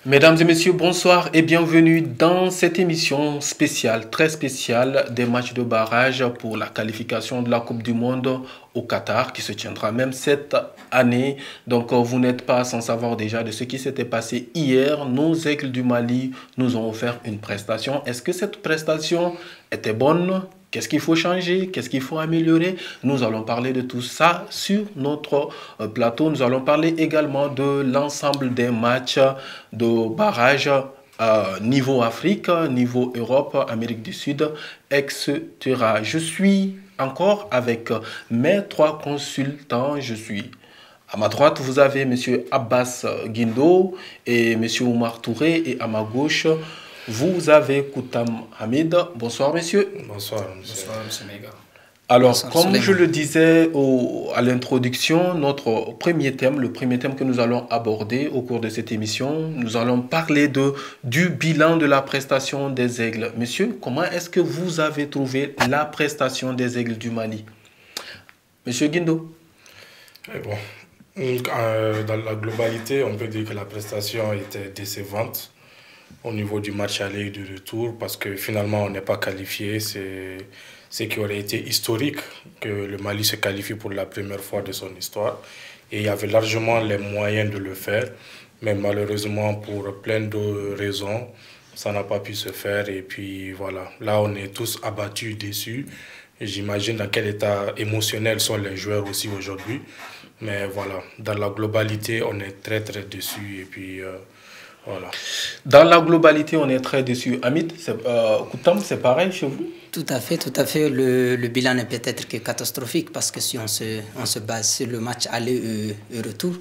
Mesdames et messieurs, bonsoir et bienvenue dans cette émission spéciale, très spéciale des matchs de barrage pour la qualification de la Coupe du Monde au Qatar qui se tiendra même cette année. Donc vous n'êtes pas sans savoir déjà de ce qui s'était passé hier. Nos Aigles du Mali nous ont offert une prestation. Est-ce que cette prestation était bonne? Qu'est-ce qu'il faut changer? Qu'est-ce qu'il faut améliorer? Nous allons parler de tout ça sur notre plateau. Nous allons parler également de l'ensemble des matchs de barrage niveau Afrique, niveau Europe, Amérique du Sud, etc. Je suis encore avec mes trois consultants. Je suis à ma droite, vous avez M. Abbas Guindo et M. Oumar Touré. Et à ma gauche, vous avez Koutam Hamid. Bonsoir, messieurs. Bonsoir, Bonsoir, M. Mega. Alors, Bonsoir, comme Souleymane. je le disais à l'introduction, notre premier thème, le premier thème que nous allons aborder au cours de cette émission, nous allons parler du bilan de la prestation des Aigles. Messieurs, comment est-ce que vous avez trouvé la prestation des Aigles du Mali? Monsieur Guindo. Bon, dans la globalité, on peut dire que la prestation était décevante au niveau du match aller et du retour parce que finalement on n'est pas qualifié. C'est ce qui aurait été historique que le Mali se qualifie pour la première fois de son histoire. Et il y avait largement les moyens de le faire, mais malheureusement pour plein de raisons, ça n'a pas pu se faire. Et puis voilà, là on est tous abattus, déçus. J'imagine dans quel état émotionnel sont les joueurs aussi aujourd'hui. Mais voilà, dans la globalité, on est très très déçus. Et puis voilà. Dans la globalité, on est très déçus. Hamid, Koutam, c'est pareil chez vous? Tout à fait, tout à fait. Le bilan n'est peut-être que catastrophique parce que si on se base sur le match aller et retour,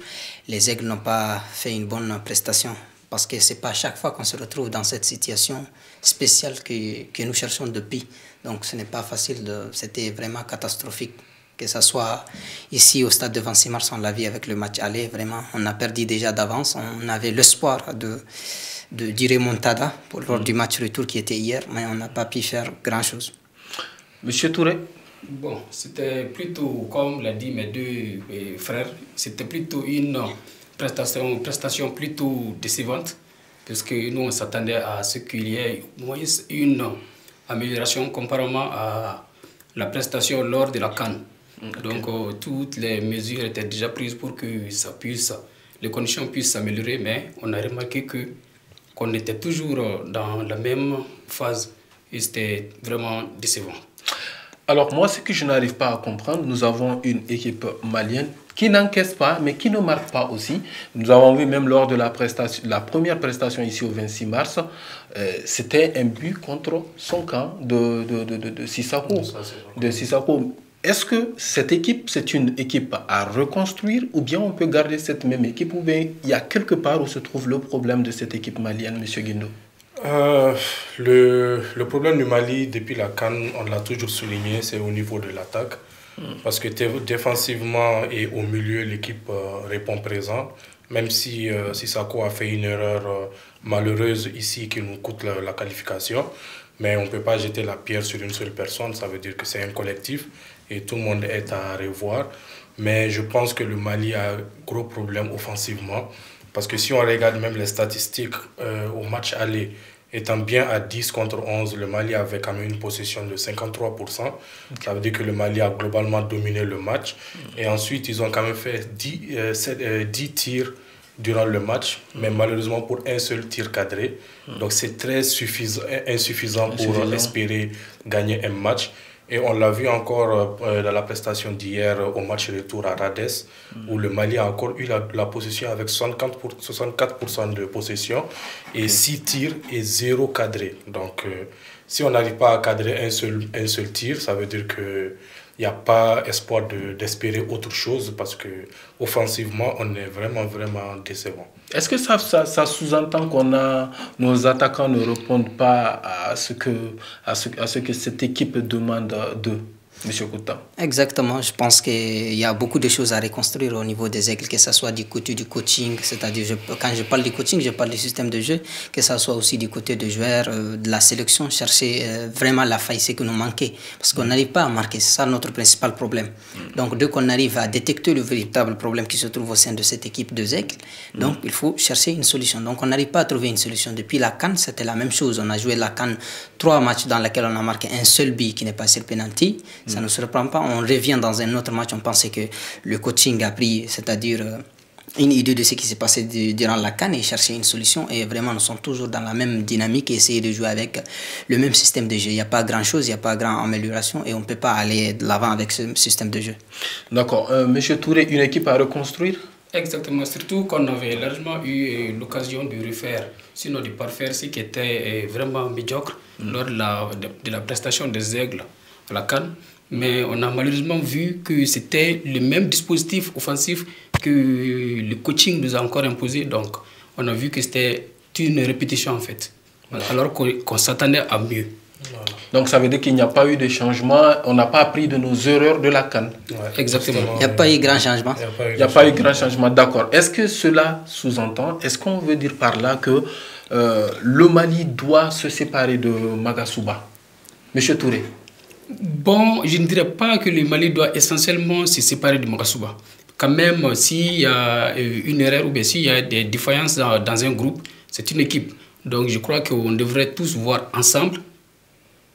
les Aigles n'ont pas fait une bonne prestation. Parce que ce n'est pas chaque fois qu'on se retrouve dans cette situation spéciale que nous cherchons depuis. Donc ce n'est pas facile, c'était vraiment catastrophique. Que ce soit ici au stade de 26 mars, on l'a vu avec le match aller, vraiment, on a perdu déjà d'avance. On avait l'espoir du remontada lors du match retour qui était hier, mais on n'a pas pu faire grand-chose. Monsieur Touré? Bon, c'était plutôt, comme l'a dit mes deux frères, c'était plutôt une prestation plutôt décevante, parce que nous, on s'attendait à ce qu'il y ait au moins une amélioration comparément à la prestation lors de la CAN. Okay. Donc, toutes les mesures étaient déjà prises pour que les conditions puissent s'améliorer, mais on a remarqué qu'on était toujours dans la même phase et c'était vraiment décevant. Alors moi, ce que je n'arrive pas à comprendre, nous avons une équipe malienne qui n'encaisse pas, mais qui ne marque pas aussi. Nous avons vu même lors de la première prestation ici au 26 mars, c'était un but contre son camp de Sissako. Est-ce que cette équipe, c'est une équipe à reconstruire ou bien on peut garder cette même équipe ou bien il y a quelque part où se trouve le problème de cette équipe malienne, M. Guindo? Le problème du Mali, depuis la CAN, on l'a toujours souligné, c'est au niveau de l'attaque. Parce que défensivement et au milieu, l'équipe répond présent. Même si Sissako a fait une erreur malheureuse ici qui nous coûte la qualification. Mais on ne peut pas jeter la pierre sur une seule personne, ça veut dire que c'est un collectif et tout le monde est à revoir. Mais je pense que le Mali a un gros problème offensivement. Parce que si on regarde même les statistiques au match aller, étant bien à 10 contre 11, le Mali avait quand même une possession de 53%. Ça veut dire que le Mali a globalement dominé le match. Et ensuite, ils ont quand même fait 10 tirs durant le match, mais malheureusement pour un seul tir cadré. Donc c'est très insuffisant pour espérer gagner un match. Et on l'a vu encore dans la prestation d'hier au match retour à Rades, où le Mali a encore eu la possession avec 64% de possession et 6 tirs et 0 cadré. Donc si on n'arrive pas à cadrer un seul tir, ça veut dire qu'il n'y a pas espoir d'espérer autre chose parce que offensivement, on est vraiment, vraiment décevant. Est-ce que ça sous-entend nos attaquants ne répondent pas à ce que cette équipe demande d'eux? Monsieur Kouta. Exactement, je pense qu'il y a beaucoup de choses à reconstruire au niveau des Aigles, que ce soit du côté du coaching, c'est-à-dire quand je parle du coaching, je parle du système de jeu, que ce soit aussi du côté des joueurs, de la sélection, chercher vraiment la faille, c'est que nous manquait, parce qu'on n'arrive pas à marquer, c'est ça notre principal problème. Donc dès qu'on arrive à détecter le véritable problème qui se trouve au sein de cette équipe de Aigles, donc il faut chercher une solution. Donc on n'arrive pas à trouver une solution. Depuis la CAN, c'était la même chose, on a joué la CAN 3 matchs dans lesquels on a marqué un seul but qui n'est pas sur penalty. Ça ne se reprend pas. On revient dans un autre match. On pensait que le coaching a pris, c'est-à-dire une idée de ce qui s'est passé durant la CAN et chercher une solution. Et vraiment, nous sommes toujours dans la même dynamique et essayer de jouer avec le même système de jeu. Il n'y a pas grand-chose, il n'y a pas grande amélioration et on ne peut pas aller de l'avant avec ce système de jeu. D'accord. Monsieur Touré, une équipe à reconstruire? Exactement, surtout qu'on avait largement eu l'occasion de refaire, sinon de parfaire ce qui était vraiment médiocre lors de la prestation des Aigles à la CAN. Mais on a malheureusement vu que c'était le même dispositif offensif que le coaching nous a encore imposé. Donc, on a vu que c'était une répétition en fait, alors qu'on s'attendait à mieux. Donc, ça veut dire qu'il n'y a pas eu de changement, on n'a pas appris de nos erreurs de la CAN. Ouais, exactement. Il n'y a pas eu grand changement. Il n'y a pas eu grand changement, d'accord. Est-ce que cela sous-entend, est-ce qu'on veut dire par là que le Mali doit se séparer de Magasuba? Monsieur Touré. Bon, je ne dirais pas que le Mali doit essentiellement se séparer de Magasuba. Quand même, s'il y a une erreur ou bien s'il y a des défaillances dans un groupe, c'est une équipe. Donc je crois qu'on devrait tous voir ensemble.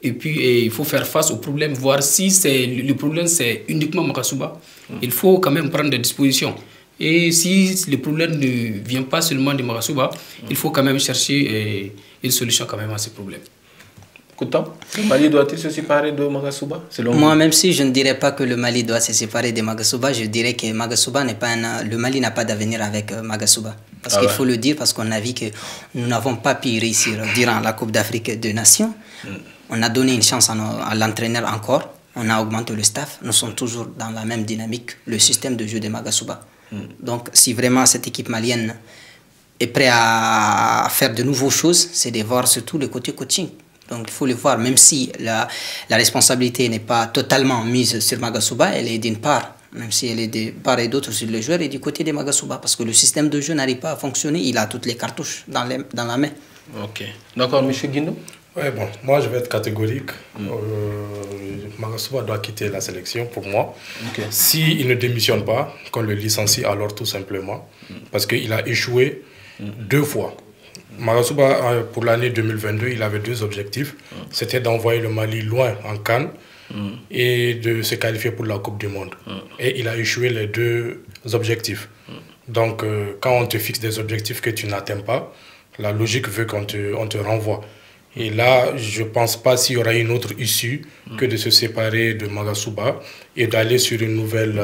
Et puis il faut faire face au problème, voir si le problème c'est uniquement Magasuba. Il faut quand même prendre des dispositions. Et si le problème ne vient pas seulement de Magasuba, il faut quand même chercher une solution quand même à ce problème. Le Mali doit-il se séparer de Magasuba? Moi, même si je ne dirais pas que le Mali doit se séparer de Magasuba, je dirais que Magasuba n'est pas le Mali n'a pas d'avenir avec Magasuba. Parce qu'il faut le dire, parce qu'on a vu que nous n'avons pas pu réussir durant la Coupe d'Afrique des Nations. On a donné une chance à l'entraîneur encore. On a augmenté le staff. Nous sommes toujours dans la même dynamique, le système de jeu de Magasuba. Donc, si vraiment cette équipe malienne est prête à faire de nouvelles choses, c'est de voir surtout le côté coaching. Donc il faut le voir, même si la responsabilité n'est pas totalement mise sur Magasuba, elle est d'une part, même si elle est de part et d'autre sur le joueur et du côté de Magasuba, parce que le système de jeu n'arrive pas à fonctionner, il a toutes les cartouches dans la main. Ok. D'accord, M. Guindo? Oui, bon, moi je vais être catégorique. Magasuba doit quitter la sélection pour moi. Okay. S'il ne démissionne pas, qu'on le licencie alors tout simplement, parce qu'il a échoué 2 fois. Magasuba, pour l'année 2022, il avait 2 objectifs. C'était d'envoyer le Mali loin en CAN et de se qualifier pour la Coupe du Monde. Et il a échoué les 2 objectifs. Donc, quand on te fixe des objectifs que tu n'atteins pas, la logique veut qu'on te renvoie. Et là, je ne pense pas s'il y aura une autre issue que de se séparer de Magasuba et d'aller sur une nouvelle...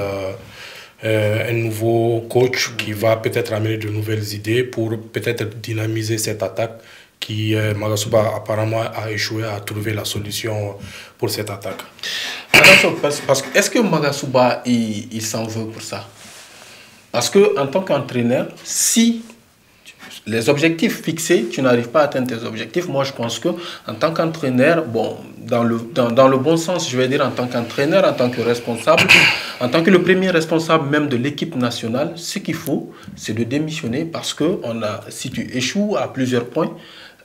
un nouveau coach qui va peut-être amener de nouvelles idées pour peut-être dynamiser cette attaque qui, Magasuba apparemment a échoué à trouver la solution pour cette attaque. Parce que est-ce que Magasuba il s'en veut pour ça? Parce qu'en tant qu'entraîneur, si les objectifs fixés, tu n'arrives pas à atteindre tes objectifs, moi je pense que en tant qu'entraîneur, bon, dans le bon sens, je vais dire en tant qu'entraîneur, en tant que responsable, en tant que le premier responsable même de l'équipe nationale, ce qu'il faut, c'est de démissionner parce que si tu échoues à plusieurs points,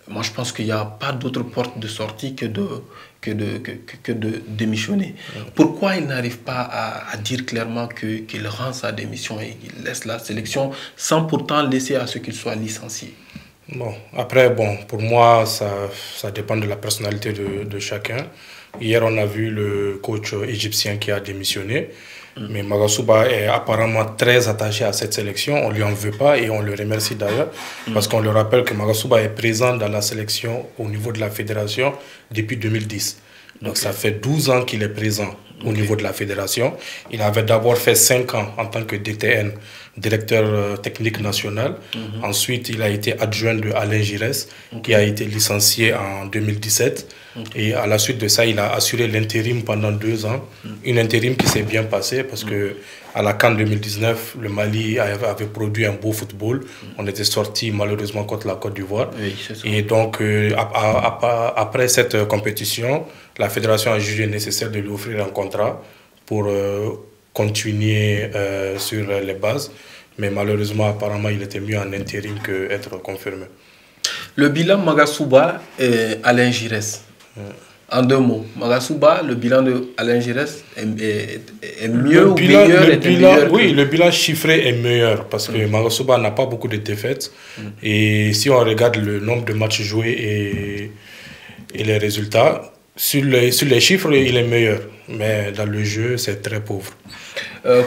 moi je pense qu'il n'y a pas d'autre porte de sortie que de démissionner. Pourquoi il n'arrive pas à dire clairement qu'il rend sa démission et qu'il laisse la sélection sans pourtant laisser à ce qu'il soit licencié? Bon, après, pour moi, ça dépend de la personnalité de chacun. Hier, on a vu le coach égyptien qui a démissionné. Mais Magasuba est apparemment très attaché à cette sélection. On ne lui en veut pas et on le remercie d'ailleurs. Parce qu'on le rappelle que Magasuba est présent dans la sélection au niveau de la fédération depuis 2010. Donc ça fait 12 ans qu'il est présent au niveau de la fédération. Il avait d'abord fait 5 ans en tant que DTN, directeur technique national. Ensuite, il a été adjoint de Alain Giresse, qui a été licencié en 2017. Et à la suite de ça, il a assuré l'intérim pendant 2 ans. Une intérim qui s'est bien passée parce que à la CAN 2019, le Mali avait produit un beau football. On était sorti malheureusement contre la Côte d'Ivoire. Oui, et donc, après cette compétition, la fédération a jugé nécessaire de lui offrir un contrat pour continuer sur les bases. Mais malheureusement, apparemment, il était mieux en intérim qu'être confirmé. Le bilan Magasuba et Alain Giresse. En 2 mots, Magasuba, le bilan de Alain Giresse est mieux ou meilleur? Oui, le bilan chiffré est meilleur parce que Magasuba n'a pas beaucoup de défaites. Et si on regarde le nombre de matchs joués et les résultats, sur les chiffres, il est meilleur. Mais dans le jeu, c'est très pauvre.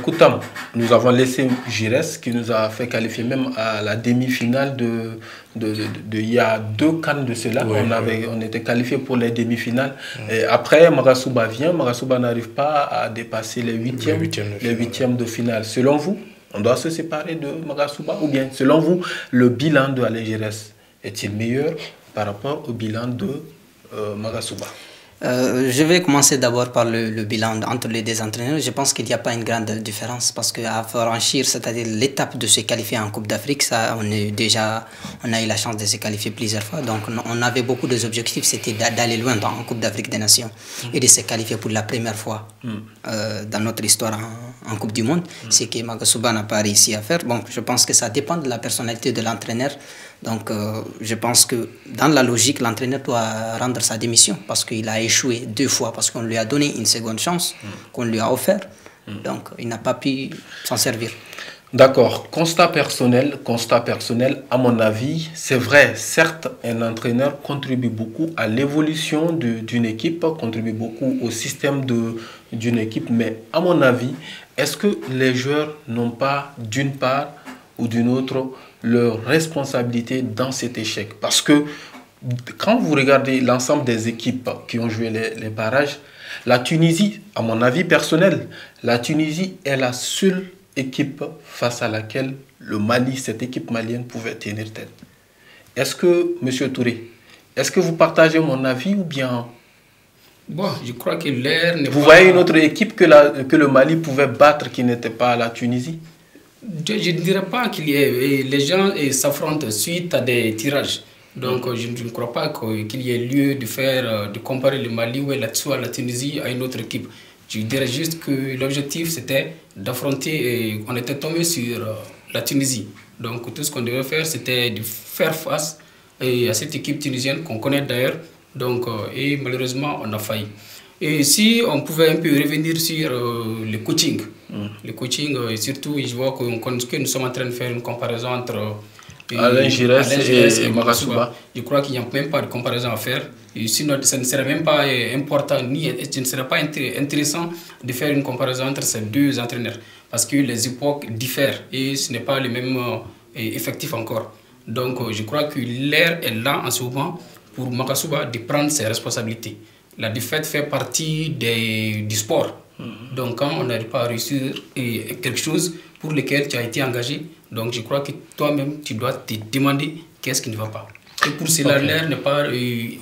Koutam, nous avons laissé Giresse qui nous a fait qualifier même à la demi-finale il y a 2 CAN de cela. Oui, on était qualifié pour les demi-finales. Et après, Magasuba vient. Magasuba n'arrive pas à dépasser les huitièmes de finale. Selon vous, on doit se séparer de Magasuba ou bien, selon vous, le bilan de Alain Giresse est-il meilleur par rapport au bilan de Magasuba? Je vais commencer d'abord par le bilan entre les 2 entraîneurs. Je pense qu'il n'y a pas une grande différence parce qu'à franchir, c'est-à-dire l'étape de se qualifier en Coupe d'Afrique, ça, on a eu la chance de se qualifier plusieurs fois. Donc, on avait beaucoup d'objectifs, c'était d'aller loin en Coupe d'Afrique des Nations et de se qualifier pour la première fois dans notre histoire en Coupe du Monde. Ce que Magasuba n'a pas réussi à faire. Bon, je pense que ça dépend de la personnalité de l'entraîneur. Donc, je pense que dans la logique, l'entraîneur doit rendre sa démission parce qu'il a échoué 2 fois, parce qu'on lui a donné une seconde chance, qu'on lui a offert. Donc, il n'a pas pu s'en servir. D'accord. Constat personnel, à mon avis, c'est vrai, certes, un entraîneur contribue beaucoup à l'évolution d'une équipe, contribue beaucoup au système d'une équipe, mais à mon avis, est-ce que les joueurs n'ont pas, d'une part ou d'une autre, leur responsabilité dans cet échec? Parce que quand vous regardez l'ensemble des équipes qui ont joué les barrages, la Tunisie, à mon avis personnel, la Tunisie est la seule équipe face à laquelle le Mali, cette équipe malienne, pouvait tenir tête. Est-ce que, M. Touré, est-ce que vous partagez mon avis ou bien... Bon, je crois que l'air n'est pas... Vous voyez une autre équipe que le Mali pouvait battre qui n'était pas la Tunisie? Je ne dirais pas qu'il y ait... Les gens s'affrontent suite à des tirages. Donc, je ne crois pas qu'il y ait lieu de comparer le Mali ou la Tunisie à une autre équipe. Je dirais juste que l'objectif, c'était d'affronter, et on était tombé sur la Tunisie. Donc, tout ce qu'on devait faire, c'était de faire face à cette équipe tunisienne qu'on connaît d'ailleurs. Donc, et malheureusement, on a failli. Et si on pouvait un peu revenir sur le coaching. Le coaching, et surtout, je vois que nous sommes en train de faire une comparaison entre Alain Giresse et Magasuba. Je crois qu'il n'y a même pas de comparaison à faire. Et sinon, ça ne serait même pas important, ce ne serait pas intéressant de faire une comparaison entre ces 2 entraîneurs. Parce que les époques diffèrent et ce n'est pas le même effectif encore. Donc, je crois que l'ère est là en ce moment pour Magasuba de prendre ses responsabilités. La défaite fait partie du sport. Donc, quand on n'arrive pas à réussir quelque chose pour lequel tu as été engagé, donc je crois que toi-même, tu dois te demander qu'est-ce qui ne va pas. Et pour cela,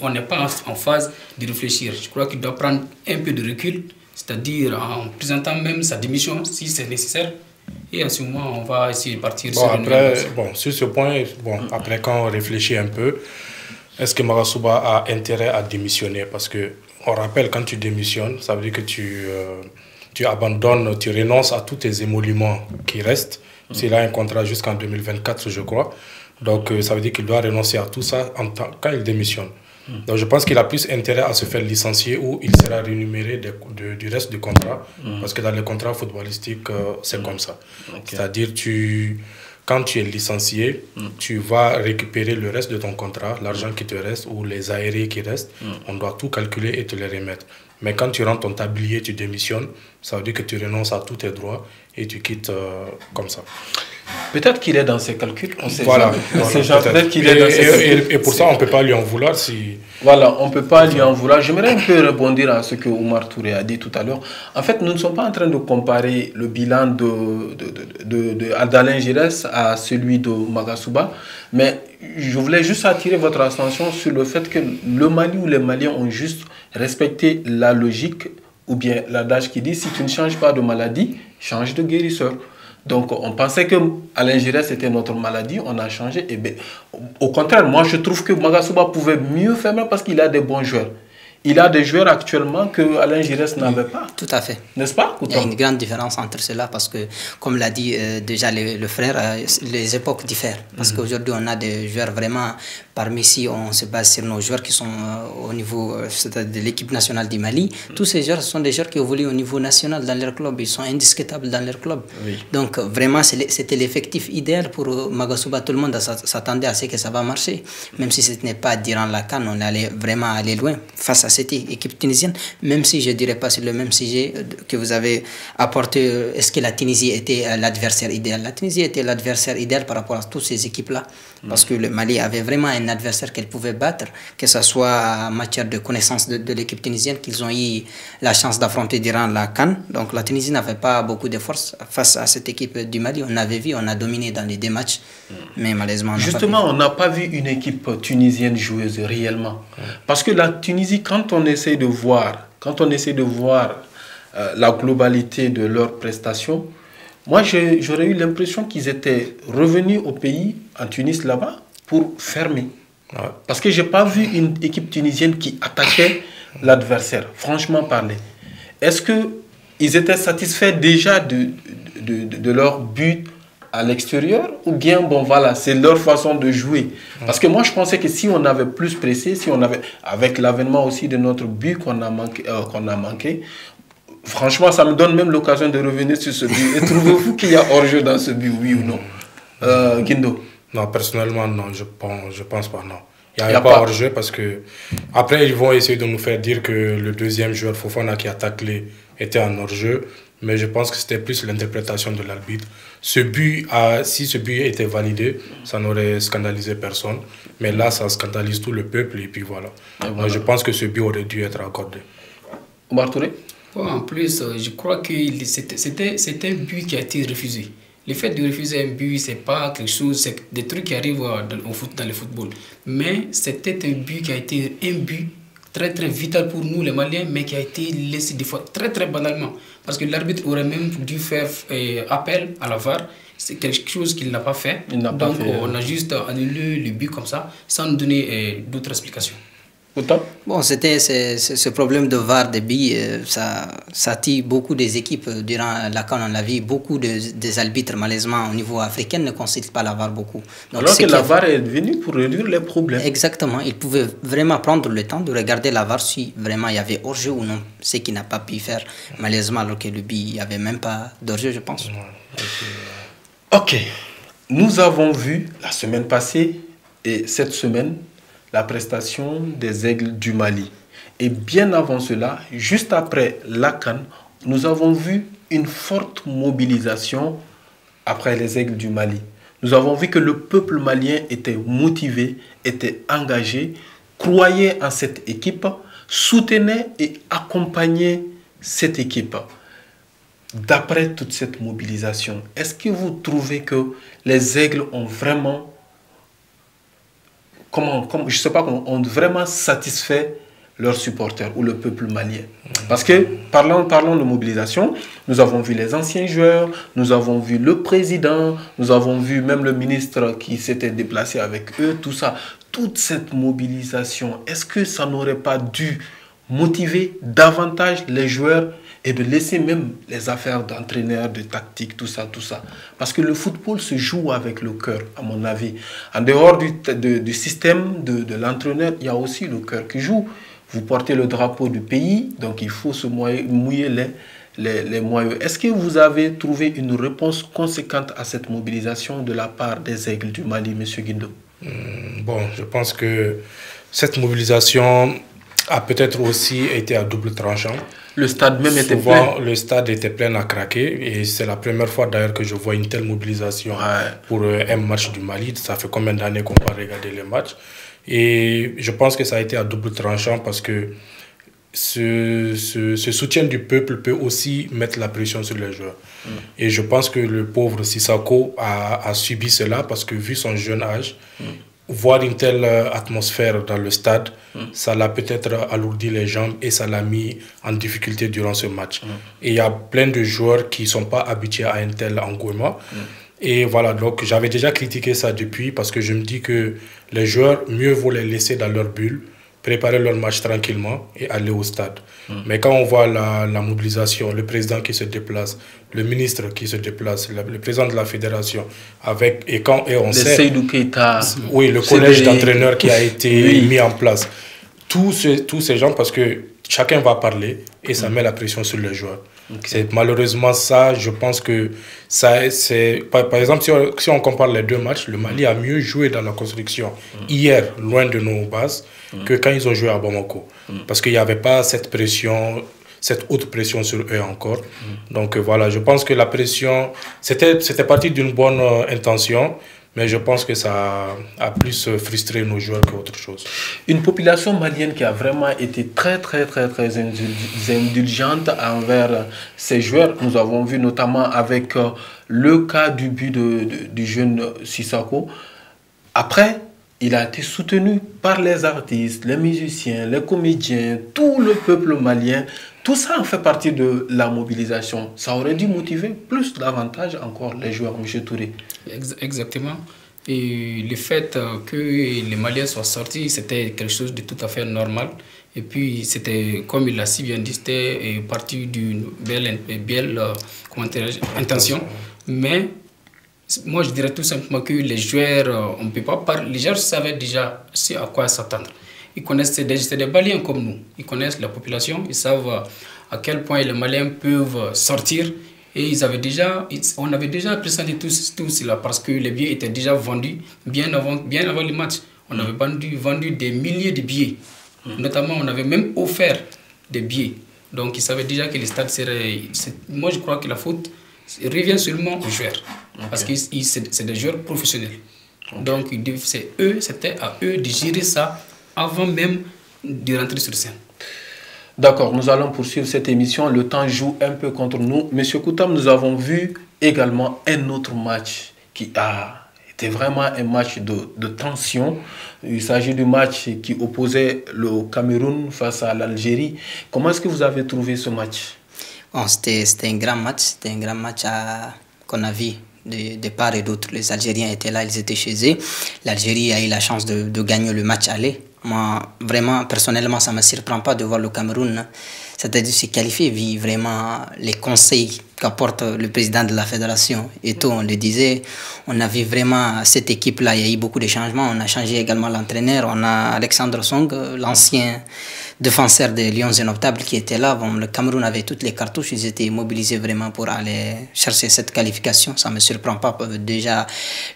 on n'est pas en phase de réfléchir. Je crois qu'il doit prendre un peu de recul, c'est-à-dire en présentant même sa démission si c'est nécessaire. Et à ce moment, on va essayer de partir sur ce point, après quand on réfléchit un peu, est-ce que Magasuba a intérêt à démissionner? Parce que on rappelle, quand tu démissionnes, ça veut dire que tu abandonnes, tu renonces à tous tes émoluments qui restent. S'il a un contrat jusqu'en 2024, je crois. Donc, ça veut dire qu'il doit renoncer à tout ça quand il démissionne. Donc, je pense qu'il a plus intérêt à se faire licencier ou il sera rémunéré du reste du contrat. Parce que dans les contrats footballistiques, c'est comme ça. C'est-à-dire, quand tu es licencié, tu vas récupérer le reste de ton contrat, l'argent qui te reste ou les aérés qui restent. On doit tout calculer et te les remettre. Mais quand tu rentres ton tablier, tu démissionnes, ça veut dire que tu renonces à tous tes droits et tu quittes comme ça. Peut-être qu'il est dans ses calculs. On sait et pour ça, on ne peut pas lui en vouloir. Voilà, on ne peut pas lui en vouloir. J'aimerais un peu rebondir à ce que Oumar Touré a dit tout à l'heure. En fait, nous ne sommes pas en train de comparer le bilan d'Alain Giresse à celui de Magasuba, mais je voulais juste attirer votre attention sur le fait que le Mali ou les Maliens ont juste respecté la logique ou bien l'adage qui dit si tu ne changes pas de maladie, change de guérisseur. Donc on pensait que Alain Giresse c'était notre maladie, on a changé. Et bien, au contraire, moi je trouve que Magasuba pouvait mieux faire parce qu'il a des bons joueurs. Il a des joueurs actuellement que Alain Giresse n'avait pas. Tout à fait. N'est-ce pas? Il y a une grande différence entre cela parce que, comme l'a dit déjà le frère, les époques diffèrent. Parce qu'aujourd'hui, on a des joueurs vraiment, parmi si on se base sur nos joueurs qui sont au niveau de l'équipe nationale du Mali, tous ces joueurs sont des joueurs qui évoluent au niveau national dans leur club. Ils sont indiscutables dans leur club. Oui. Donc, vraiment, c'était l'effectif idéal pour Magasuba. Tout le monde s'attendait à ce que ça va marcher. Même si ce n'est pas durant la CAN, on allait vraiment aller loin face à cette équipe tunisienne, même si je ne dirais pas sur le même sujet que vous avez apporté, est-ce que la Tunisie était l'adversaire idéal? La Tunisie était l'adversaire idéal par rapport à toutes ces équipes-là, parce que le Mali avait vraiment un adversaire qu'elle pouvait battre, que ce soit en matière de connaissance de l'équipe tunisienne qu'ils ont eu la chance d'affronter durant la CAN. Donc la Tunisie n'avait pas beaucoup de force face à cette équipe du Mali. On avait vu, on a dominé dans les deux matchs, mais malheureusement... Justement, on n'a pas vu une équipe tunisienne joueuse réellement. Parce que la Tunisie, quand on essaie de voir, la globalité de leurs prestations, moi j'aurais eu l'impression qu'ils étaient revenus au pays, en Tunis là-bas, pour fermer. Ouais. Parce que je n'ai pas vu une équipe tunisienne qui attaquait l'adversaire, franchement parler. Est-ce qu'ils étaient satisfaits déjà de leur but à l'extérieur, ou bien, bon voilà, c'est leur façon de jouer. Parce que moi, je pensais que si on avait plus pressé, si on avait, avec l'avènement aussi de notre but qu'on a manqué, franchement, ça me donne même l'occasion de revenir sur ce but. Et trouvez-vous qu'il y a hors-jeu dans ce but, oui ou non? Guindo? Non, personnellement, non, je pense pas, non. Il n'y a pas hors-jeu parce que, après, ils vont essayer de nous faire dire que le deuxième joueur, Fofana, qui a taclé, était en hors-jeu. Mais je pense que c'était plus l'interprétation de l'arbitre. Si ce but était validé, ça n'aurait scandalisé personne. Mais là, ça scandalise tout le peuple et puis voilà. Donc, je pense que ce but aurait dû être accordé. Omar Touré? En plus, je crois que c'était un but qui a été refusé. Le fait de refuser un but, ce n'est pas quelque chose, c'est des trucs qui arrivent dans le football. Mais c'était un but qui a été un but très très vital pour nous les Maliens, mais qui a été laissé des fois très très banalement. Parce que l'arbitre aurait même dû faire appel à la VAR. C'est quelque chose qu'il n'a pas fait. Donc on a juste annulé le but comme ça, sans nous donner d'autres explications. Bon, c'était ce problème de VAR de billes, ça tire beaucoup des équipes durant la CAN. On a vu beaucoup des arbitres, malheureusement, au niveau africain, ne consultent pas la VAR beaucoup. Donc, alors que la VAR est venue pour réduire les problèmes. Exactement. Ils pouvaient vraiment prendre le temps de regarder la VAR si vraiment il y avait hors-jeu ou non. Ce qu'il n'a pas pu faire, malheureusement, alors que le but, il n'y avait même pas d'hors-jeu, je pense. Ok. Nous avons vu la semaine passée et cette semaine la prestation des Aigles du Mali. Et bien avant cela, juste après la CAN, nous avons vu une forte mobilisation après les Aigles du Mali. Nous avons vu que le peuple malien était motivé, était engagé, croyait en cette équipe, soutenait et accompagnait cette équipe. D'après toute cette mobilisation, est-ce que vous trouvez que les Aigles ont vraiment je sais pas ont vraiment satisfait leurs supporters ou le peuple malien? Parce que, parlons de mobilisation, nous avons vu les anciens joueurs, nous avons vu le président, nous avons vu même le ministre qui s'était déplacé avec eux, tout ça. Toute cette mobilisation, est-ce que ça n'aurait pas dû motiver davantage les joueurs et de laisser même les affaires d'entraîneur, de tactique, tout ça. Parce que le football se joue avec le cœur, à mon avis. En dehors du système de l'entraîneur, il y a aussi le cœur qui joue. Vous portez le drapeau du pays, donc il faut se mouiller les moyeux. Est-ce que vous avez trouvé une réponse conséquente à cette mobilisation de la part des Aigles du Mali, M. Guindo? Bon, je pense que cette mobilisation a peut-être aussi été à double tranchant. Le stade même était plein. Le stade était plein à craquer et c'est la première fois d'ailleurs que je vois une telle mobilisation pour un match du Mali. Ça fait combien d'années qu'on va regarder les matchs? Et je pense que ça a été à double tranchant parce que ce soutien du peuple peut aussi mettre la pression sur les joueurs. Et je pense que le pauvre Sissako a subi cela parce que vu son jeune âge, voir une telle atmosphère dans le stade, ça l'a peut-être alourdi les jambes et ça l'a mis en difficulté durant ce match. Et il y a plein de joueurs qui ne sont pas habitués à un tel engouement. Et voilà, donc j'avais déjà critiqué ça depuis parce que je me dis que les joueurs, mieux vaut les laisser dans leur bulle, préparer leur match tranquillement et aller au stade. Mais quand on voit la mobilisation, le président qui se déplace, le ministre qui se déplace, le président de la fédération, et on sait... Seydou Keita, oui, le collège d'entraîneurs qui a été mis en place. Tous ces gens, parce que chacun va parler et ça met la pression sur les joueurs. C'est malheureusement ça, je pense que ça, c'est... Par exemple, si on compare les deux matchs, le Mali a mieux joué dans la construction hier, loin de nos bases, que quand ils ont joué à Bamako. Parce qu'il n'y avait pas cette pression, cette haute pression sur eux encore. Donc voilà, je pense que la pression, c'était parti d'une bonne intention, mais je pense que ça a plus frustré nos joueurs qu'autre chose. Une population malienne qui a vraiment été très indulgente envers ses joueurs. Nous avons vu notamment avec le cas du but du jeune Sissako. Après, il a été soutenu par les artistes, les musiciens, les comédiens, tout le peuple malien. Tout ça en fait partie de la mobilisation. Ça aurait dû motiver plus davantage encore les joueurs, M. Touré. Exactement. Et le fait que les Maliens soient sortis, c'était quelque chose de tout à fait normal. Et puis, c'était, comme il l'a si bien dit, c'était parti d'une belle intention. Mais moi, je dirais tout simplement que les joueurs, on peut pas parler. Les joueurs savaient déjà à quoi s'attendre. Ils connaissent, c'est des Maliens comme nous. Ils connaissent la population, ils savent à quel point les Maliens peuvent sortir. Et on avait déjà présenté tout cela parce que les billets étaient déjà vendus bien avant le match. On avait vendu des milliers de billets. Notamment, on avait même offert des billets. Donc, ils savaient déjà que les stades seraient... Moi, je crois que la faute revient seulement aux joueurs. Parce que c'est des joueurs professionnels. Donc, c'était à eux de gérer ça avant même de rentrer sur scène. D'accord, nous allons poursuivre cette émission. Le temps joue un peu contre nous. Monsieur Koutam, nous avons vu également un autre match qui a été vraiment un match de tension. Il s'agit du match qui opposait le Cameroun face à l'Algérie. Comment est-ce que vous avez trouvé ce match? Bon, c'était un grand match. C'était un grand match qu'on a vu de part et d'autre. Les Algériens étaient là, ils étaient chez eux. L'Algérie a eu la chance de gagner le match aller. Moi, vraiment, personnellement, ça ne me surprend pas de voir le Cameroun, c'est-à-dire se qualifier, vu vraiment les conseils qu'apporte le président de la fédération. Et tout, on le disait, on a vu vraiment cette équipe-là, il y a eu beaucoup de changements. On a changé également l'entraîneur, on a Alexandre Song, l'ancien défenseur des Lions Indomptables qui était là. Bon, le Cameroun avait toutes les cartouches, ils étaient mobilisés vraiment pour aller chercher cette qualification. Ça ne me surprend pas. Déjà,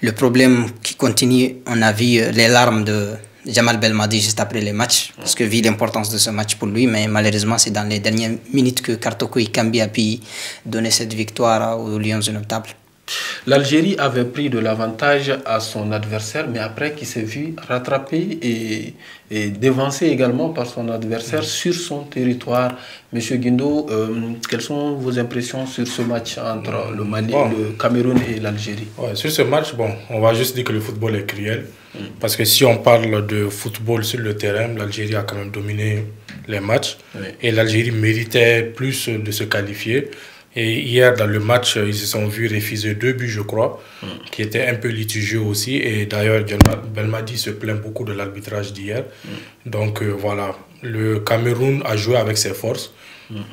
le problème qui continue, on a vu les larmes de Djamal Belmadi juste après les matchs, parce que vu l'importance de ce match pour lui, mais malheureusement c'est dans les dernières minutes que Kartoko Ikambi a pu donner cette victoire aux Lions Indomptables. L'Algérie avait pris de l'avantage à son adversaire, mais après qui s'est vu rattrapé et dévancé également par son adversaire sur son territoire. Monsieur Guindo, quelles sont vos impressions sur ce match entre le Mali, le Cameroun et l'Algérie? Sur ce match, on va juste dire que le football est cruel. Parce que si on parle de football sur le terrain, l'Algérie a quand même dominé les matchs. Et l'Algérie méritait plus de se qualifier. Et hier, dans le match, ils se sont vus refuser 2 buts, je crois, qui étaient un peu litigieux aussi. Et d'ailleurs, Belmadi se plaint beaucoup de l'arbitrage d'hier. Donc voilà, le Cameroun a joué avec ses forces.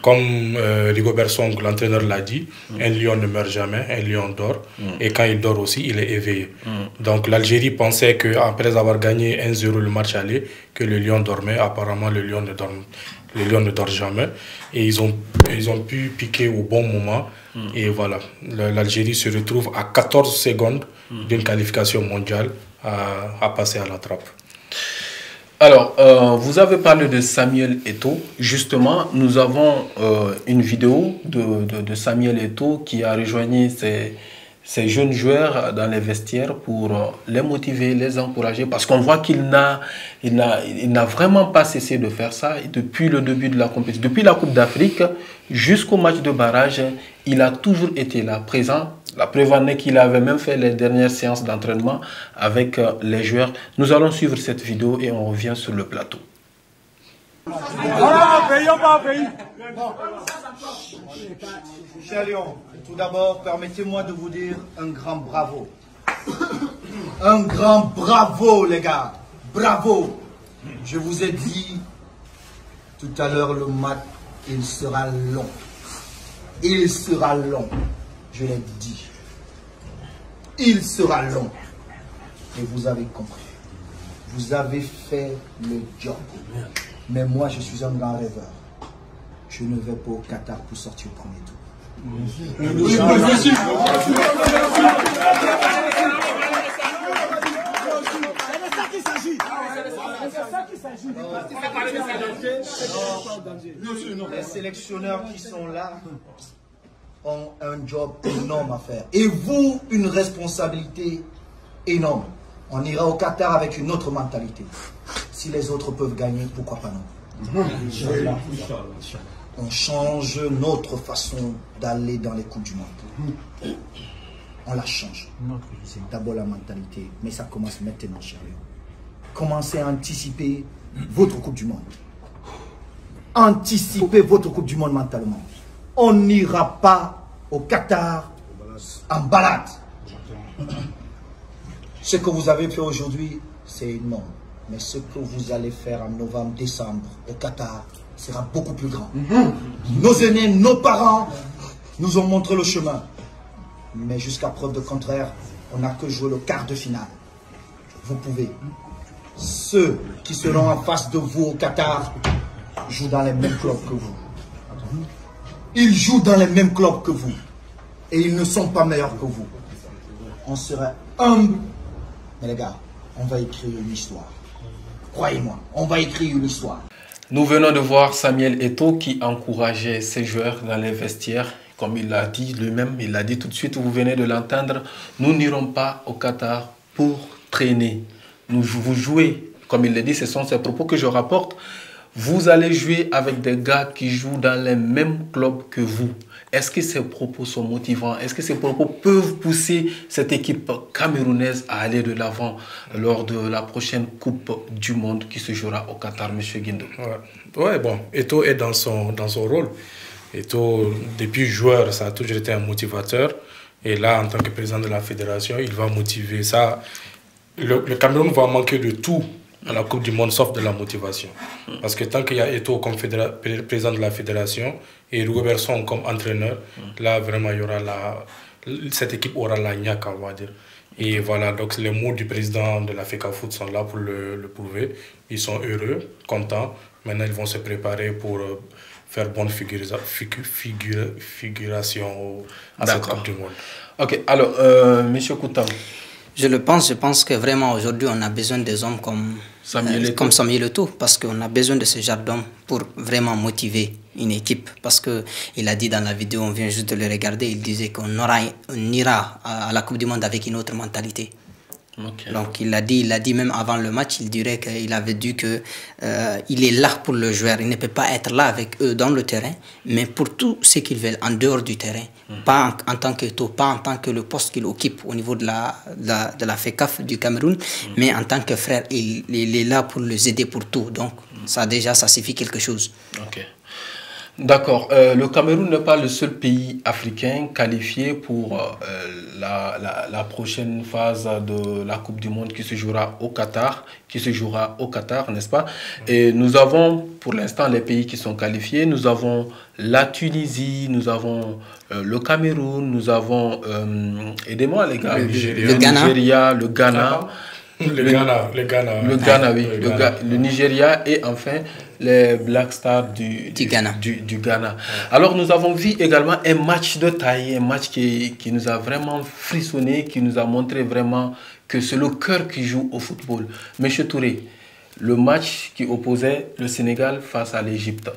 Comme Rigobert Song, l'entraîneur l'a dit, un lion ne meurt jamais, un lion dort. Et quand il dort aussi, il est éveillé. Donc l'Algérie pensait qu'après avoir gagné 1-0 le match aller, que le lion dormait. Apparemment, le lion ne dort jamais. Et ils ont pu piquer au bon moment. Et voilà, l'Algérie se retrouve à 14 secondes d'une qualification mondiale à passer à la trappe. Alors, vous avez parlé de Samuel Eto'o. Justement, nous avons une vidéo de Samuel Eto'o qui a rejoint ces jeunes joueurs dans les vestiaires pour les motiver, les encourager. Parce qu'on voit qu'il n'a vraiment pas cessé de faire ça depuis le début de la compétition. Depuis la Coupe d'Afrique jusqu'au match de barrage, il a toujours été là, présent La preuve en est qu'il avait même fait les dernières séances d'entraînement avec les joueurs. Nous allons suivre cette vidéo et on revient sur le plateau. Cher Lyon, tout d'abord, permettez-moi de vous dire un grand bravo. Un grand bravo, les gars. Bravo. Je vous ai dit tout à l'heure, le match, il sera long. Il sera long. Je l'ai dit. Il sera long. Et vous avez compris. Vous avez fait le job. Mais moi, je suis un grand rêveur. Je ne vais pas au Qatar pour sortir au premier tour. Les sélectionneurs qui sont là ont un job énorme à faire. Et vous, une responsabilité énorme. On ira au Qatar avec une autre mentalité. Si les autres peuvent gagner, pourquoi pas non? On change notre façon d'aller dans les Coupes du Monde. On la change. C'est d'abord la mentalité, mais ça commence maintenant, cher Léon. Commencez à anticiper votre Coupe du Monde. Anticipez votre Coupe du Monde mentalement. On n'ira pas au Qatar en balade. Ce que vous avez fait aujourd'hui, c'est énorme. Mais ce que vous allez faire en novembre, décembre au Qatar sera beaucoup plus grand. Nos aînés, nos parents nous ont montré le chemin. Mais jusqu'à preuve de contraire, on n'a que joué le quart de finale. Vous pouvez. Ceux qui seront en face de vous au Qatar jouent dans les mêmes clubs que vous. Ils jouent dans les mêmes clubs que vous. Et ils ne sont pas meilleurs que vous. On serait humble. Mais les gars, on va écrire une histoire. Croyez-moi, on va écrire une histoire. Nous venons de voir Samuel Eto'o qui encourageait ses joueurs dans les vestiaires. Comme il l'a dit lui-même, il l'a dit tout de suite, vous venez de l'entendre. Nous n'irons pas au Qatar pour traîner. Vous jouez, comme il l'a dit, ce sont ces propos que je rapporte. Vous allez jouer avec des gars qui jouent dans les mêmes clubs que vous. Est-ce que ces propos sont motivants? Est-ce que ces propos peuvent pousser cette équipe camerounaise à aller de l'avant lors de la prochaine Coupe du Monde qui se jouera au Qatar, M. Guindo? Ouais, bon, Eto'o est dans son rôle. Eto'o, depuis joueur, ça a toujours été un motivateur. Et là, en tant que président de la fédération, il va motiver ça. Le Cameroun va manquer de tout à la Coupe du Monde, sauf de la motivation. Parce que tant qu'il y a Eto'o comme président de la fédération et Robertson comme entraîneur, là, vraiment, il y aura cette équipe aura la niaque, on va dire. Et voilà, donc les mots du président de la FECAFOOT sont là pour le prouver. Ils sont heureux, contents. Maintenant, ils vont se préparer pour faire bonne figuration à cette Coupe du Monde. Ok, alors, M. Koutam. Je pense que vraiment aujourd'hui on a besoin des hommes comme Samuel Eto'o, parce qu'on a besoin de ce genre d'hommes pour vraiment motiver une équipe. Parce qu'il a dit dans la vidéo, on vient juste de le regarder, il disait qu'on ira à la Coupe du Monde avec une autre mentalité. Okay. Donc il l'a dit même avant le match, il dirait qu'il avait dit que il est là pour le joueur, il ne peut pas être là avec eux dans le terrain, mais pour tout ce qu'ils veulent en dehors du terrain, pas en tant qu'Eto'o, pas en tant que le poste qu'il occupe au niveau de la FECAF du Cameroun, mais en tant que frère, il est là pour les aider pour tout. Donc ça suffit quelque chose. Ok. D'accord. Le Cameroun n'est pas le seul pays africain qualifié pour la prochaine phase de la Coupe du Monde qui se jouera au Qatar, n'est-ce pas? Et nous avons pour l'instant les pays qui sont qualifiés. Nous avons la Tunisie, nous avons le Cameroun, nous avons, aidez-moi les gars, le Nigeria, le Ghana. Le Ghana, oui. Le Nigeria et enfin les Black Stars du Ghana. Alors nous avons vu également un match de taille, un match qui nous a vraiment frissonné, qui nous a montré vraiment que c'est le cœur qui joue au football. Monsieur Touré, le match qui opposait le Sénégal face à l'Égypte,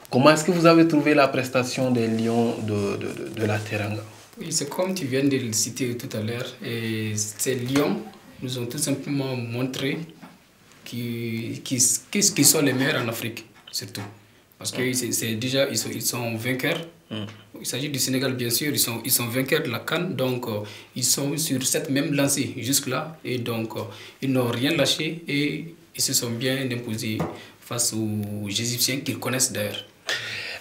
comment est-ce que vous avez trouvé la prestation des Lions de la Teranga? Oui, c'est comme tu viens de le citer tout à l'heure, et ces Lions nous ont tout simplement montré qui sont les meilleurs en Afrique, surtout. Parce que c'est déjà, ils sont vainqueurs. Il s'agit du Sénégal, bien sûr, ils sont vainqueurs de la CAN, donc ils sont sur cette même lancée jusque-là, et donc ils n'ont rien lâché et ils se sont bien imposés face aux Égyptiens qu'ils connaissent d'ailleurs.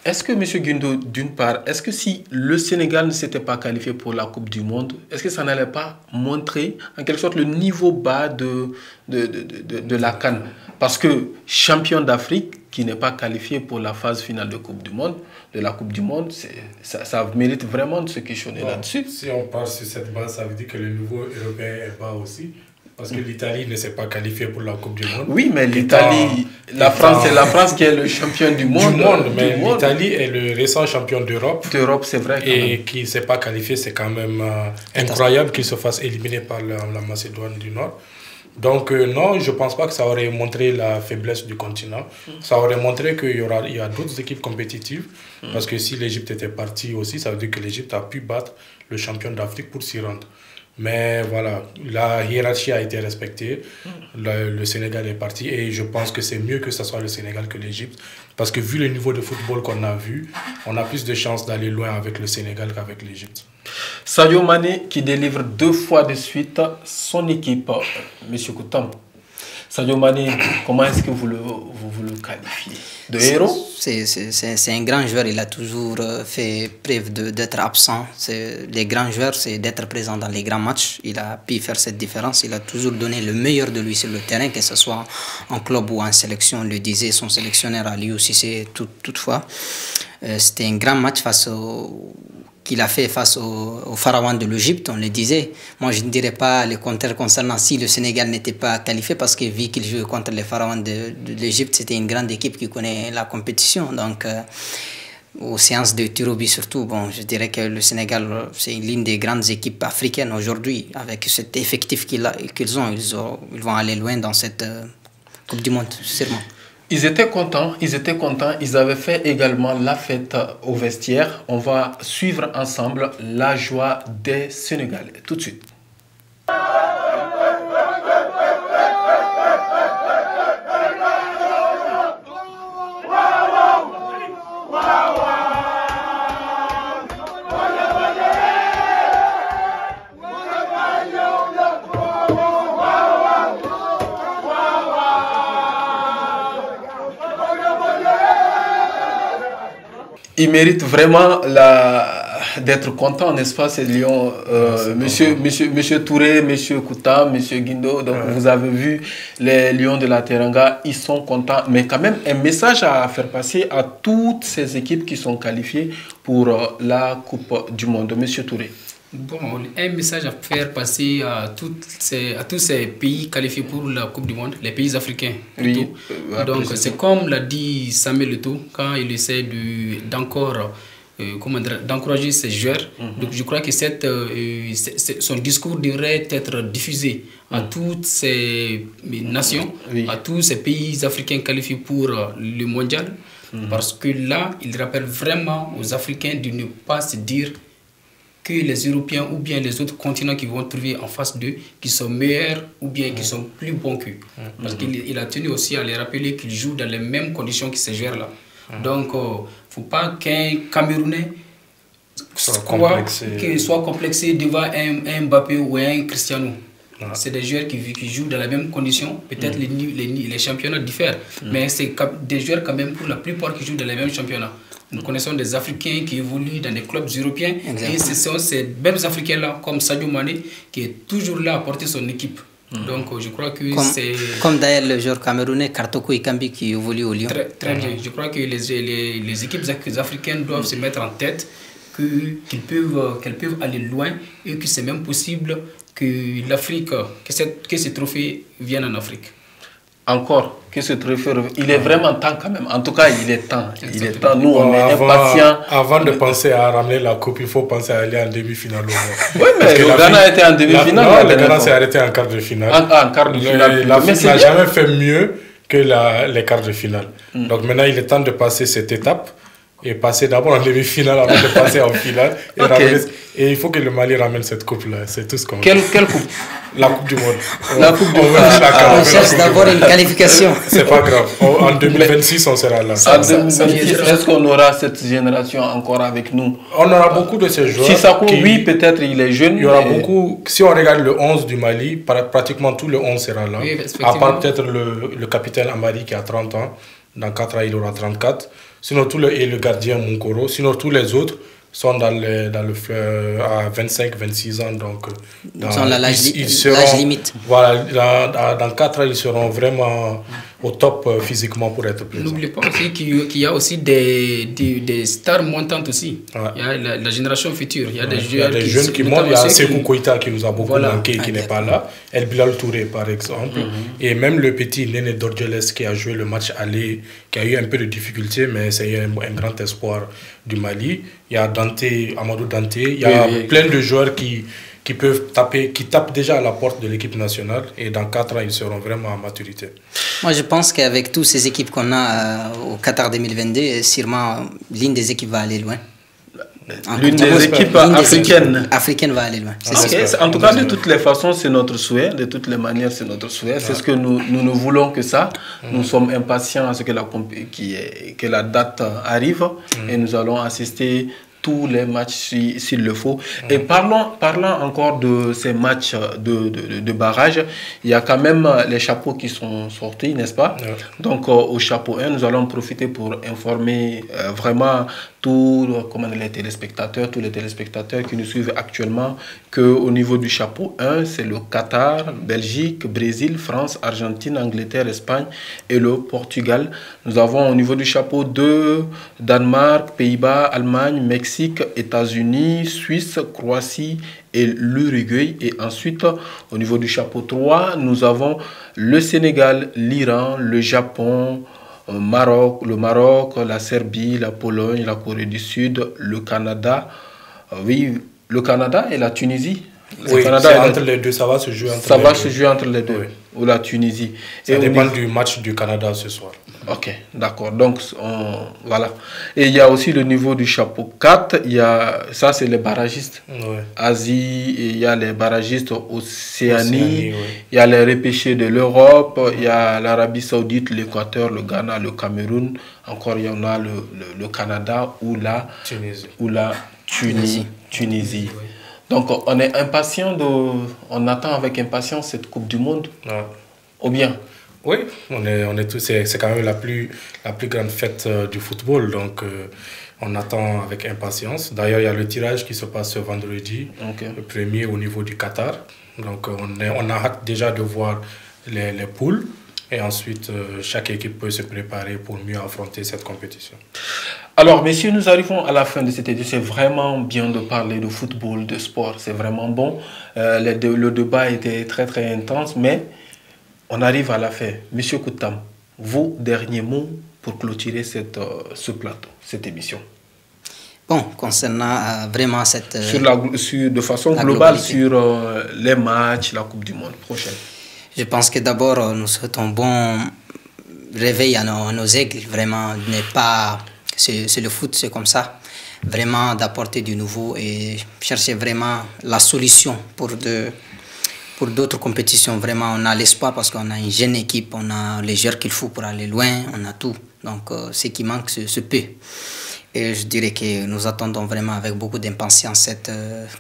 Est-ce que, M. Guindo, d'une part, est-ce que si le Sénégal ne s'était pas qualifié pour la Coupe du Monde, est-ce que ça n'allait pas montrer en quelque sorte le niveau bas de la CAN? Parce que champion d'Afrique qui n'est pas qualifié pour la phase finale de la Coupe du Monde, ça mérite vraiment de se questionner là-dessus. Si on part sur cette base, ça veut dire que le niveau européen est bas aussi. Parce que l'Italie ne s'est pas qualifiée pour la Coupe du Monde. Oui, mais l'Italie, c'est la France qui est le champion du monde. Mais l'Italie est le récent champion d'Europe. D'Europe, c'est vrai. Et qui ne s'est pas qualifié, c'est quand même incroyable qu'il se fasse éliminer par la Macédoine du Nord. Donc non, je ne pense pas que ça aurait montré la faiblesse du continent. Ça aurait montré qu'il y a d'autres équipes compétitives. Parce que si l'Égypte était partie aussi, ça veut dire que l'Égypte a pu battre le champion d'Afrique pour s'y rendre. Mais voilà, la hiérarchie a été respectée, le Sénégal est parti et je pense que c'est mieux que ce soit le Sénégal que l'Égypte parce que vu le niveau de football qu'on a vu, on a plus de chances d'aller loin avec le Sénégal qu'avec l'Égypte. Sadio Mané qui délivre 2 fois de suite son équipe, M. Koutam. Sadio Mané, comment est-ce que vous le qualifiez? De héros? C'est un grand joueur, il a toujours fait preuve d'être absent. Les grands joueurs, c'est d'être présent dans les grands matchs. Il a pu faire cette différence, il a toujours donné le meilleur de lui sur le terrain, que ce soit en club ou en sélection, le disait son sélectionneur Aliou Cissé toutefois. C'était un grand match qu'il a fait face au pharaon de l'Égypte, on le disait. Moi, je ne dirais pas le contraire concernant si le Sénégal n'était pas qualifié, parce que vu qu'il joue contre les pharaons de l'Égypte, c'était une grande équipe qui connaît la compétition. Donc, aux séances de tir au but surtout, bon, je dirais que le Sénégal, c'est l'une des grandes équipes africaines aujourd'hui. Avec cet effectif qu'ils ont, ils vont aller loin dans cette Coupe du Monde, sûrement. Ils étaient contents, ils avaient fait également la fête au vestiaire. On va suivre ensemble la joie des Sénégalais. Tout de suite. Il mérite vraiment d'être content, n'est-ce pas, ces lions, monsieur Touré, monsieur Kouta, monsieur Guindo. Donc vous avez vu les lions de la Teranga, ils sont contents. Mais quand même, un message à faire passer à toutes ces équipes qui sont qualifiées pour la Coupe du Monde. Monsieur Touré. Bon, un message à faire passer à tous ces pays qualifiés pour la Coupe du Monde, les pays africains plutôt. Oui, donc c'est comme l'a dit Samuel Eto'o quand il essaie d'encourager ses joueurs. Donc je crois que son discours devrait être diffusé à toutes ces nations, à tous ces pays africains qualifiés pour le mondial. Parce que là, il rappelle vraiment aux Africains de ne pas se dire que les Européens ou bien les autres continents qui vont trouver en face d'eux, qui sont meilleurs ou bien qui sont plus bons qu'eux. Parce qu'il a tenu aussi à les rappeler qu'ils jouent dans les mêmes conditions que ces joueurs-là. Donc, il ne faut pas qu'un Camerounais soit complexé devant un Mbappé ou un Cristiano. C'est des joueurs qui jouent dans les mêmes conditions. Peut-être les championnats diffèrent, mais c'est des joueurs quand même pour la plupart qui jouent dans les mêmes championnats. Nous connaissons des Africains qui évoluent dans des clubs européens. Exactement. Et ce sont ces mêmes Africains-là, comme Sadio Mané, qui est toujours là à porter son équipe. Donc je crois que c'est... Comme d'ailleurs le joueur camerounais Kartoko Ikambi qui évolue au Lyon. Très bien. Je crois que les équipes africaines doivent se mettre en tête qu'elles peuvent aller loin et que c'est même possible que l'Afrique, que ces trophées viennent en Afrique. Encore que ce trophée, il est vraiment temps quand même. En tout cas, il est temps. Il est temps. Nous, on est impatients. Avant de penser à ramener la coupe, il faut penser à aller en demi-finale. Oui, mais le Ghana était en demi-finale. Le Ghana s'est arrêté en quart de finale. En quart de finale. L'Afrique n'a jamais fait mieux que les quarts de finale. Donc maintenant, il est temps de passer cette étape et passer d'abord en demi-finale avant de passer en finale. Et il faut que le Mali ramène cette coupe-là. C'est tout ce qu'on veut. Quelle coupe? La Coupe du Monde. La Coupe du Monde. On cherche d'abord une qualification. C'est pas grave. En 2026, on sera là. En 2026, est-ce qu'on aura cette génération encore avec nous? On aura beaucoup de ces joueurs. Sissako, oui, peut-être il est jeune. Il y aura beaucoup. Si on regarde le 11 du Mali, pratiquement tout le 11 sera là. Oui, à part peut-être le capitaine Amari qui a 30 ans. Dans 4 ans, il aura 34. Sinon, et le gardien Munkoro. Sinon, tous les autres sont dans le fleuve à 25-26 ans. Donc, dans l'âge limite. Voilà, dans 4 ans, ils seront vraiment au top physiquement pour être présents. N'oubliez pas aussi qu'il y a aussi des stars montantes aussi. Ouais. Il y a la génération future. Il y a des jeunes qui montent. Il y a Sekou Koïta qui nous a beaucoup manqué, qui n'est pas là. El Bilal Touré, par exemple. Et même le petit Néné Dorgeles qui a joué le match aller, qui a eu un peu de difficultés, mais c'est un grand espoir du Mali. Il y a Amadou Dante. Il y a plein de joueurs qui tapent déjà à la porte de l'équipe nationale, et dans 4 ans, ils seront vraiment à maturité. Moi, je pense qu'avec toutes ces équipes qu'on a au Qatar 2022, sûrement l'une des équipes va aller loin. L'une des équipes africaines va aller loin. En tout cas, de toutes les façons, c'est notre souhait. De toutes les manières, c'est notre souhait. C'est ce que nous ne voulons que ça. Nous sommes impatients à ce que la date arrive, et nous allons assister tous les matchs s'il le faut. Et parlant encore de ces matchs de barrage, il y a quand même les chapeaux qui sont sortis, n'est-ce pas? Donc au chapeau 1, nous allons profiter pour informer vraiment tous les téléspectateurs qui nous suivent actuellement, qu'au niveau du chapeau 1, c'est le Qatar, Belgique, Brésil, France, Argentine, Angleterre, Espagne et le Portugal. Nous avons au niveau du chapeau 2, Danemark, Pays-Bas, Allemagne, Mexique, États-Unis, Suisse, Croatie et l'Uruguay. Et ensuite, au niveau du chapeau 3, nous avons le Sénégal, l'Iran, le Japon, le Maroc, la Serbie, la Pologne, la Corée du Sud, le Canada, le Canada et la Tunisie. Oui, entre les deux, ça va se jouer entre les deux. Oui. Ou la Tunisie. Ça dépend du match du Canada ce soir. Ok, d'accord. Donc, voilà. Et il y a aussi le niveau du chapeau 4. Ça, c'est les barragistes. Asie, et il y a les barragistes Océanie. Il y a les repêchés de l'Europe. Il y a l'Arabie Saoudite, l'Équateur, le Ghana, le Cameroun. Encore, il y en a le Canada ou la Tunisie. Donc, on est impatient on attend avec impatience cette Coupe du Monde. Ou bien? Oui, on est tous. C'est quand même la plus grande fête du football. Donc, on attend avec impatience. D'ailleurs, il y a le tirage qui se passe ce vendredi, le premier au niveau du Qatar. Donc, on a hâte déjà de voir les poules. Et ensuite, chaque équipe peut se préparer pour mieux affronter cette compétition. Alors, messieurs, nous arrivons à la fin de cette édition. C'est vraiment bien de parler de football, de sport. C'est vraiment bon. Le débat était très, très intense, mais on arrive à la fin. Monsieur Koutam, vos derniers mots pour clôturer ce plateau, cette émission. Bon, concernant vraiment cette... de façon globale, sur les matchs, la Coupe du Monde prochaine. Je pense que d'abord, nous souhaitons bon réveil à nos aigles. Vraiment, c'est le foot, c'est comme ça. Vraiment d'apporter du nouveau et chercher vraiment la solution pour d'autres compétitions. Vraiment, on a l'espoir parce qu'on a une jeune équipe, on a les joueurs qu'il faut pour aller loin, on a tout. Donc, ce qui manque, c'est peu. Et je dirais que nous attendons vraiment avec beaucoup d'impatience cette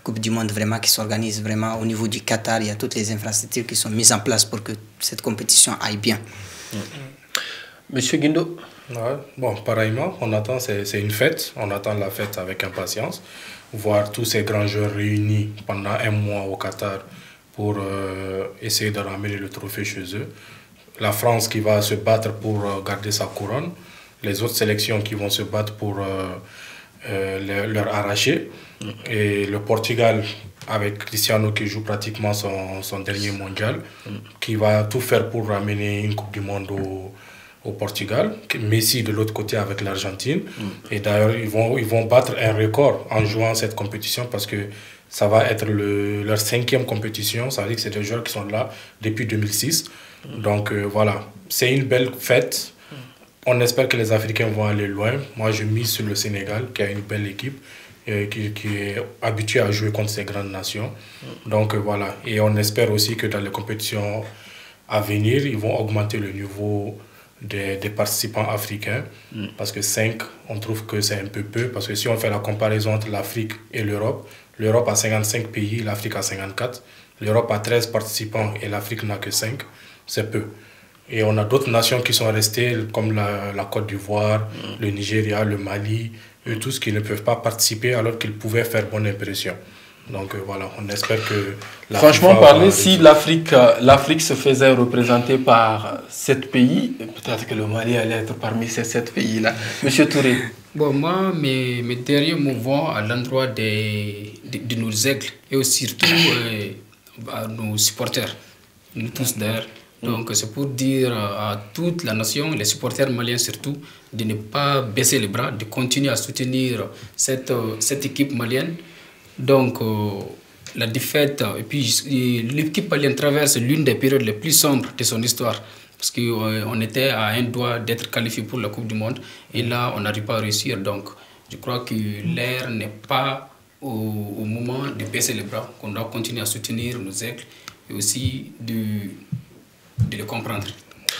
Coupe du Monde vraiment qui s'organise vraiment au niveau du Qatar. Il y a toutes les infrastructures qui sont mises en place pour que cette compétition aille bien. Monsieur Guindo? Bon, pareillement, on attend, c'est une fête. On attend la fête avec impatience. Voir tous ces grands joueurs réunis pendant un mois au Qatar pour essayer de ramener le trophée chez eux. La France qui va se battre pour garder sa couronne. Les autres sélections qui vont se battre pour leur arracher. Et le Portugal, avec Cristiano qui joue pratiquement son dernier mondial, qui va tout faire pour ramener une Coupe du Monde au Portugal. Messi de l'autre côté avec l'Argentine. Et d'ailleurs, ils vont battre un record en jouant cette compétition parce que ça va être leur 5e compétition. Ça veut dire que c'est des joueurs qui sont là depuis 2006. Donc voilà, c'est une belle fête. On espère que les Africains vont aller loin. Moi, je mise sur le Sénégal, qui a une belle équipe, qui est habituée à jouer contre ces grandes nations. Donc voilà. Et on espère aussi que dans les compétitions à venir, ils vont augmenter le niveau des participants africains. Parce que 5, on trouve que c'est un peu peu. Parce que si on fait la comparaison entre l'Afrique et l'Europe, l'Europe a 55 pays, l'Afrique a 54. L'Europe a 13 participants et l'Afrique n'a que 5. C'est peu. Et on a d'autres nations qui sont restées, comme la Côte d'Ivoire, le Nigeria, le Mali, eux tous qui ne peuvent pas participer alors qu'ils pouvaient faire bonne impression. Donc voilà, on espère que... Franchement parler, si l'Afrique se faisait représenter par 7 pays, peut-être que le Mali allait être parmi ces 7 pays-là. Monsieur Touré. Bon, moi, mes derniers mots vont à l'endroit de nos aigles et aussi surtout à nos supporters, nous tous d'ailleurs. Donc c'est pour dire à toute la nation, les supporters maliens surtout, de ne pas baisser les bras, de continuer à soutenir cette équipe malienne. Donc la défaite, et puis l'équipe malienne traverse l'une des périodes les plus sombres de son histoire. Parce qu'on était à un doigt d'être qualifié pour la Coupe du Monde. Et là, on n'arrive pas à réussir. Donc je crois que l'ère n'est pas au moment de baisser les bras, qu'on doit continuer à soutenir nos aigles et aussi de les comprendre.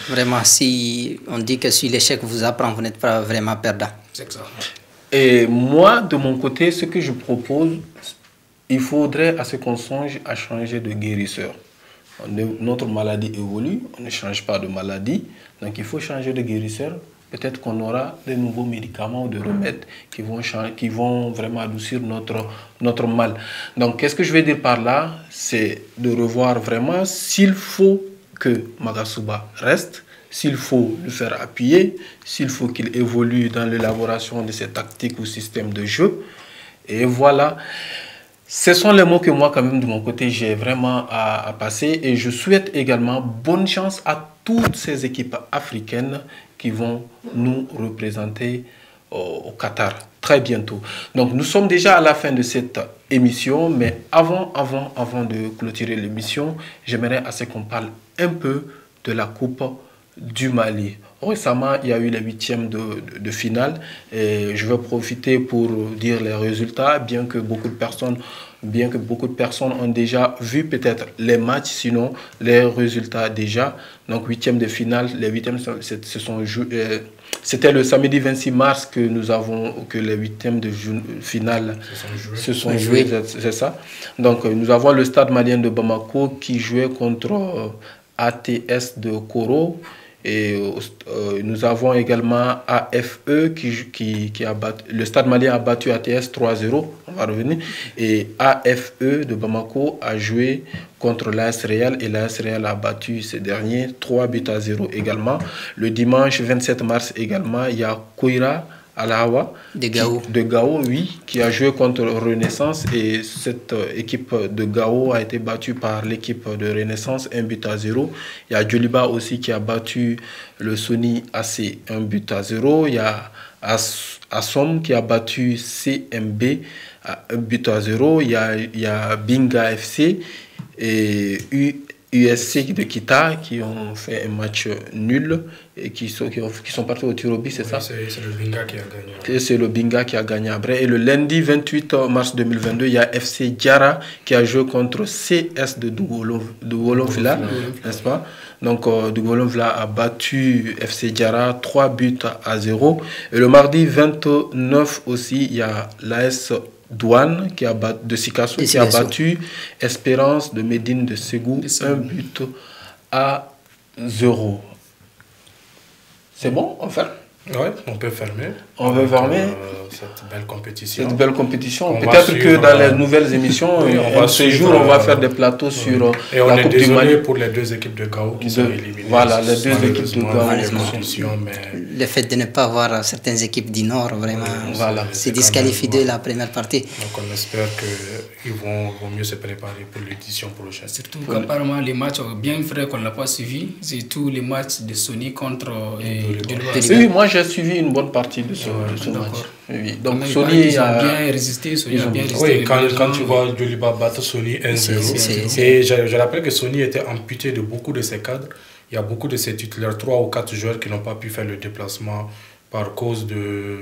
Vraiment, si on dit que si l'échec vous apprend, vous n'êtes pas vraiment perdant. C'est ça. Et moi, de mon côté, ce que je propose, il faudrait à ce qu'on songe à changer de guérisseur. Notre maladie évolue, on ne change pas de maladie, donc il faut changer de guérisseur. Peut-être qu'on aura de nouveaux médicaments ou de remèdes qui vont vraiment adoucir notre mal. Donc, qu'est-ce que je vais dire par là? C'est de revoir vraiment s'il faut que Magasuba reste, s'il faut le faire appuyer, s'il faut qu'il évolue dans l'élaboration de ses tactiques ou systèmes de jeu. Et voilà, ce sont les mots que moi, quand même, de mon côté, j'ai vraiment à passer. Et je souhaite également bonne chance à toutes ces équipes africaines qui vont nous représenter au Qatar très bientôt. Donc nous sommes déjà à la fin de cette émission, mais avant de clôturer l'émission, j'aimerais à ce qu'on parle un peu de la Coupe du Mali. Récemment, il y a eu les 8e de finale et je vais profiter pour dire les résultats, bien que beaucoup de personnes ont déjà vu peut-être les matchs, sinon les résultats déjà. Donc 8e de finale, les 8e c'était le samedi 26 mars que les 8e de finale se sont joués, c'est ça. Donc nous avons le Stade malien de Bamako qui jouait contre ATS de Koro. Et nous avons également AFE qui a battu, le Stade malien a battu ATS 3-0, on va revenir, et AFE de Bamako a joué contre l'AS Real et l'AS Real a battu ces derniers 3-0 également. Le dimanche 27 mars également, il y a Koira Alawa de Gao, oui, qui a joué contre Renaissance et cette équipe de Gao a été battue par l'équipe de Renaissance 1-0. Il y a Djoliba aussi qui a battu le Sony AC 1-0. Il y a Assom qui a battu CMB à 1-0. Il y a Binga FC et USC de Kita qui ont fait un match nul et qui sont partis au tir au but, c'est ça? C'est le Binga qui a gagné. C'est le Binga qui a gagné après. Et le lundi 28 mars 2022, il y a FC Diara qui a joué contre CS de Dougolon-Villa, n'est-ce pas? Donc Dougolon-Villa a battu FC Diara 3-0. Et le mardi 29 aussi, il y a l'AS Douane de Sikasso qui a battu Espérance de Médine de Ségou 1-0. C'est bon, on ferme? Oui, on peut fermer. On veut fermer cette belle compétition. Cette belle compétition. Peut-être que dans les nouvelles émissions, ce jour, on va faire des plateaux sur et on est désolé pour les deux équipes de Gao qui sont éliminées. Voilà, les deux équipes de Gao. Le fait de ne pas voir certaines équipes du Nord, vraiment, c'est disqualifié de la première partie. Donc on espère qu'ils vont mieux se préparer pour l'édition prochaine. Surtout qu'apparemment, les matchs bien vrai qu'on n'a pas suivi, c'est tous les matchs de Sony contre Oui, moi j'ai suivi une bonne partie de ce match. Oui. Donc Sony a bien résisté. Oui, quand tu vois Djoliba battre Sony 1-0. Et je rappelle que Sony était amputé de beaucoup de ses cadres il y a beaucoup de ces titulaires, 3 ou 4 joueurs qui n'ont pas pu faire le déplacement par cause de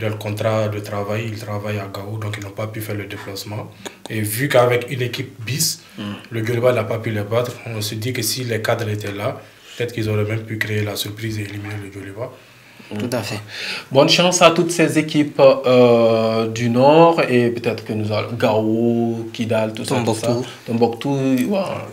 leur contrat de travail. Ils travaillent à Gao, donc ils n'ont pas pu faire le déplacement. Et vu qu'avec une équipe bis, le Guelba n'a pas pu les battre, on se dit que si les cadres étaient là, peut-être qu'ils auraient même pu créer la surprise et éliminer le Guelba. Tout à fait. Bonne chance à toutes ces équipes du Nord et peut-être que nous allons Gao, Kidal, tout ça. Tombouctou.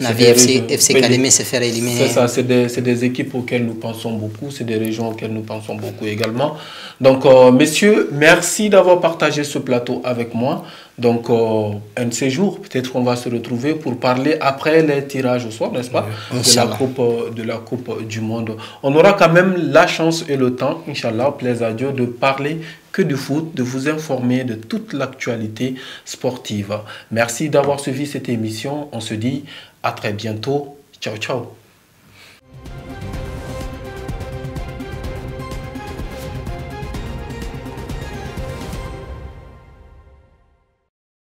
Navi FC Kalemé se faire éliminer. C'est ça, c'est des équipes auxquelles nous pensons beaucoup, c'est des régions auxquelles nous pensons beaucoup également. Donc, messieurs, merci d'avoir partagé ce plateau avec moi. Donc, un de ces jours, peut-être qu'on va se retrouver pour parler après les tirages au soir, n'est-ce pas, de la coupe du Monde. On aura quand même la chance et le temps, Inch'Allah, plaise à Dieu, de parler que du foot, de vous informer de toute l'actualité sportive. Merci d'avoir suivi cette émission. On se dit à très bientôt. Ciao, ciao.